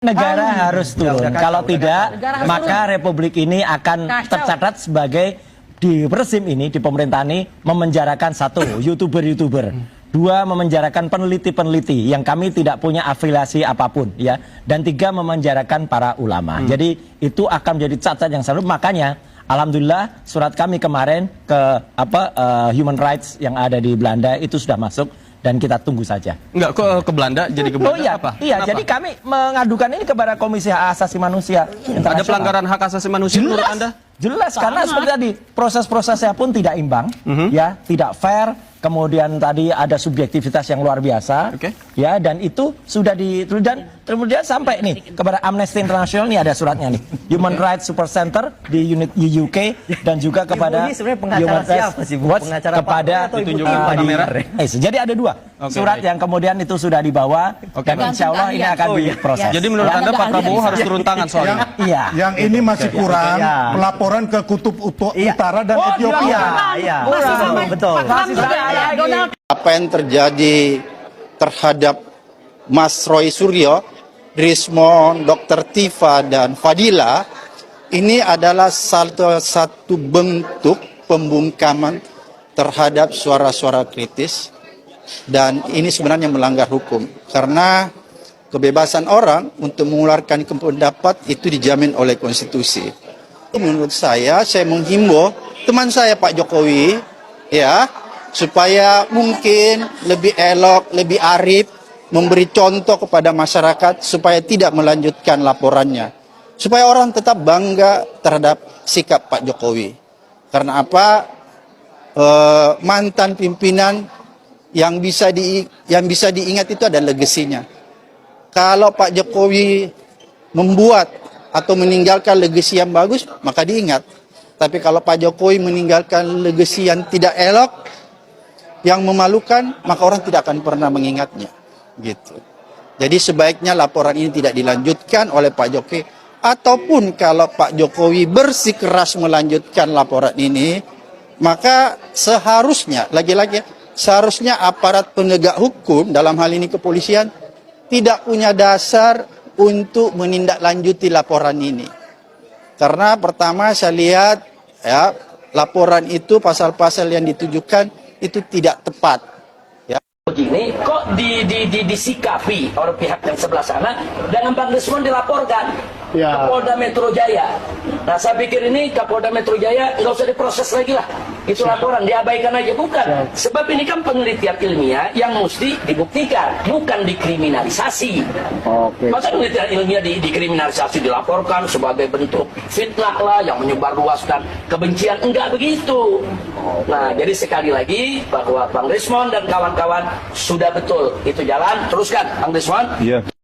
negara harus turun. Kalau tidak, maka republik ini akan tercatat sebagai di rezim ini, di pemerintahan ini memenjarakan satu youtuber, dua memenjarakan peneliti-peneliti yang kami tidak punya afiliasi apapun, ya, dan tiga memenjarakan para ulama. Jadi itu akan menjadi cacat yang selalu. Makanya alhamdulillah surat kami kemarin ke human rights yang ada di Belanda itu sudah masuk. Dan kita tunggu saja. Enggak, kok ke Belanda? Jadi ke Belanda apa? Iya, jadi kami mengadukan ini kepada Komisi Hak Asasi Manusia Internasional. Ada pelanggaran hak asasi manusia menurut Anda? Jelas, karena seperti tadi proses-prosesnya pun tidak imbang, ya, tidak fair. Kemudian tadi ada subjektivitas yang luar biasa, ya, dan itu sudah dan kemudian sampai nih kepada Amnesty International, nih ada suratnya nih, Human Rights Super Center di unit UK dan juga kepada Human Rights Watch kepada jadi ada dua surat yang kemudian itu sudah dibawa dan insya Allah ini akan diproses. Jadi menurut Anda Pak Prabowo harus turun tangan soalnya? Iya. Yang ini masih kurang pelaporan ke Kutub Utara dan Ethiopia. Betul. Apa yang terjadi terhadap Mas Roy Suryo, Rismon, Dr. Tifa, dan Fadila, ini adalah satu bentuk pembungkaman terhadap suara-suara kritis, dan ini sebenarnya melanggar hukum, karena kebebasan orang untuk mengeluarkan pendapat itu dijamin oleh konstitusi. Menurut saya menghimbau teman saya Pak Jokowi, ya, supaya mungkin lebih elok, lebih arif, memberi contoh kepada masyarakat supaya tidak melanjutkan laporannya. Supaya orang tetap bangga terhadap sikap Pak Jokowi. Karena apa? Mantan pimpinan yang bisa diingat itu ada legasinya. Kalau Pak Jokowi membuat atau meninggalkan legasi yang bagus, maka diingat. Tapi kalau Pak Jokowi meninggalkan legasi yang tidak elok, yang memalukan, maka orang tidak akan pernah mengingatnya, gitu. Jadi sebaiknya laporan ini tidak dilanjutkan oleh Pak Jokowi, ataupun kalau Pak Jokowi bersikeras melanjutkan laporan ini, maka seharusnya, lagi-lagi, seharusnya aparat penegak hukum, dalam hal ini kepolisian, tidak punya dasar untuk menindaklanjuti laporan ini. Karena pertama saya lihat, ya, laporan itu pasal-pasal yang ditujukan itu tidak tepat. Ya. Begini kok disikapi oleh pihak yang sebelah sana dengan Bang Desmond dilaporkan ke Polda Metro Jaya. Nah, saya pikir ini Kapolda Metro Jaya nggak usah diproses lagi lah. Itu laporan diabaikan aja, bukan. Sebab ini kan penelitian ilmiah yang mesti dibuktikan, bukan dikriminalisasi. Masa penelitian ilmiah dikriminalisasi, dilaporkan sebagai bentuk fitnah lah yang menyebarluaskan kebencian, enggak begitu. Nah, jadi sekali lagi bahwa Bang Desmond dan kawan-kawan sudah betul itu jalan, teruskan Bang Desmond.